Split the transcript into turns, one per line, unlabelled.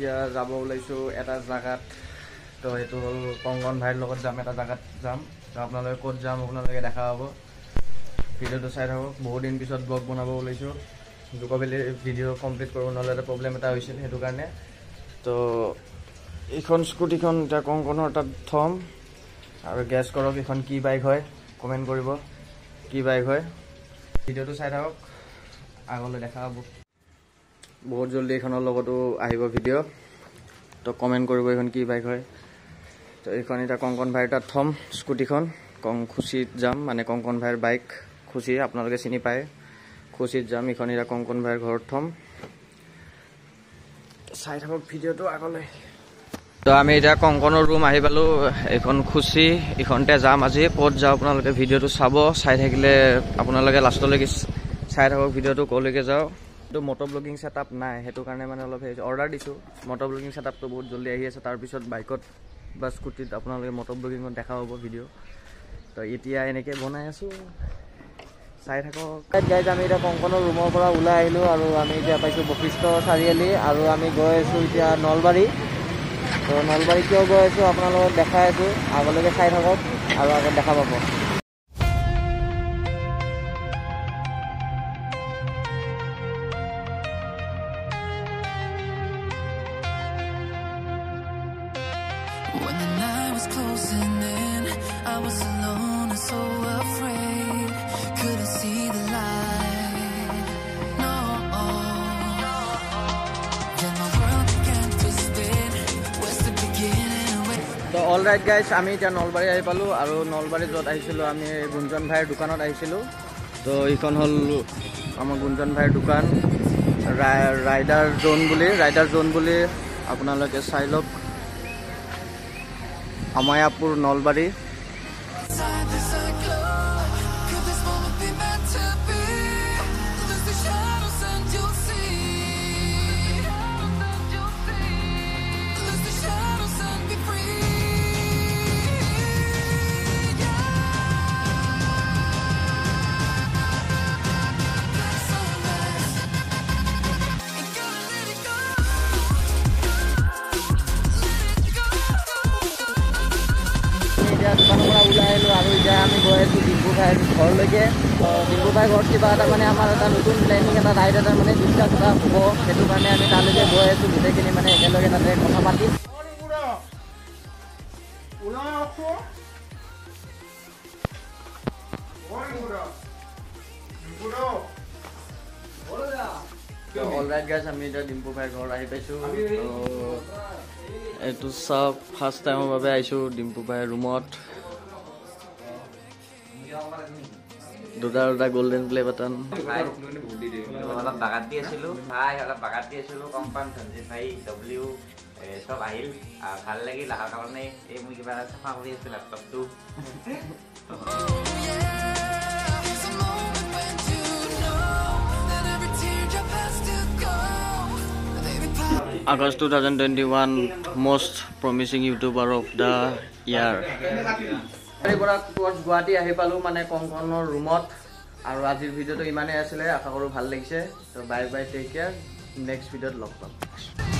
এতিয়া যাব ওলাইছোঁ এটা জাগাত তো সেইটো হ'ল কংগন ভাইৰ লগত যাম এটা জাগাত যাম তো আপোনালোকে ক'ত যাম আপোনালোকে দেখা পাব ভিডিঅ'টো চাই থাকক বহুত দিন পিছত ব্লগ বনাব ওলাইছোঁ জুকোভেলি ভিডিঅ' কমপ্লিট কৰিব নহ'লে এটা প্ৰব্লেম এটা হৈছিল সেইটো কাৰণে তো এইখন স্কুটিখন এতিয়া কংকনৰ তাত থ'ম আৰু গেছ কৰক এইখন কি বাইক হয় কমেণ্ট কৰিব কি বাইক হয় ভিডিঅ'টো চাই থাকক আগলৈ দেখা পাব বহুত জলদি এইখনৰ লগতো আহিব ভিডিঅ' তো কমেণ্ট কৰিব এইখন কি বাইক হয় তো এইখন এতিয়া কংকন ভাইৰ তাত থ'ম স্কুটিখন খুচিত যাম মানে কংকন ভাইৰ বাইক খুচি আপোনালোকে চিনি পায় খুচিত যাম এইখন এতিয়া কংকন ভাইৰ ঘৰত থ'ম চাই থাকক ভিডিঅ'টো আগলৈ তো আমি এতিয়া কংকনৰ ৰুম আহি পালোঁ এইখন খুচি এইখনতে যাম আজি ক'ত যাওঁ আপোনালোকে ভিডিঅ'টো চাব চাই থাকিলে আপোনালোকে লাষ্টলৈকে চাই থাকক ভিডিঅ'টো ক'লৈকে যাওঁ তো মটৰ ব্লগিং ছেটআপ নাই সেইটো কাৰণে মানে অলপ অৰ্ডাৰ দিছোঁ মটৰ ব্লগিং ছেটআপটো বহুত জলদি আহি আছে তাৰপিছত বাইকত বা স্কুটিত আপোনালোকে মটৰ ব্লগিঙত দেখা পাব ভিডিঅ' তো এতিয়া এনেকৈ বনাই আছোঁ চাই থাকক গাইজ আমি এতিয়া কংকনৰ ৰুমৰ পৰা ওলাই আহিলোঁ আৰু আমি এতিয়া পাইছোঁ বশিষ্ঠ চাৰিআলি আৰু আমি গৈ আছোঁ এতিয়া নলবাৰী তো নলবাৰী কিয় গৈ আছোঁ আপোনালোকক দেখাই আছোঁ আগলৈকে চাই থাকক আৰু আগত দেখা পাব
When the night was closing in, I was alone and so afraid. Couldn't see the light. No. Then my world began to spin. Where's the beginning?
তো অল ৰাইট গাইজ আমি এতিয়া নলবাৰী আহি পালোঁ আৰু নলবাৰী য'ত আহিছিলোঁ আমি গুঞ্জন ভাইৰ দোকানত আহিছিলোঁ তো এইখন হ'ল আমাৰ গুঞ্জন ভাইৰ দোকান ৰাইডাৰ জোন বুলি আপোনালোকে চাই লওক আমায়াপুৰ নলবাৰী এতিয়া দোকানৰ পৰা ওলাই আহিলোঁ আৰু এতিয়া আমি গৈ আছোঁ ডিম্পু ভাইৰ ঘৰলৈকে ডিম্পু ভাইৰ ঘৰত কিবা এটা মানে আমাৰ এটা নতুন প্লেনিং এটা ৰাইড এটা মানে ডিছকাছ এটা হ'ব সেইটো কাৰণে আমি তালৈকে গৈ আছোঁ গোটেইখিনি মানে একেলগে তাতে কথা পাতিম অল ৰাইট গাইজ আমি এতিয়া ডিম্পু ভাইৰ ঘৰত আহি পাইছোঁ এইটো চব ফাৰ্ষ্ট টাইমৰ বাবে আহিছোঁ ডিম্পু ভাইৰ ৰুমত দুটা গল্ডেন প্লে বাটন
অলপ বাগাত দি আছিলোঁ কম্পাউণ্ড সঞ্জীৱ ভাই ডব্লিউ চব আহিল ভাল লাগিল অহাৰ কাৰণে এই মই কিবা চাফা কৰি আছোঁ লেপটপটো
August 2021 most promising YouTuber of the year. Guwahati আহি পালোঁ মানে কংকনৰ ৰুমত আৰু আজিৰ ভিডিঅ'টো ইমানেই আছিলে আশা কৰোঁ ভাল লাগিছে তো bye bye take care next ভিডিঅ'ত লগ পাম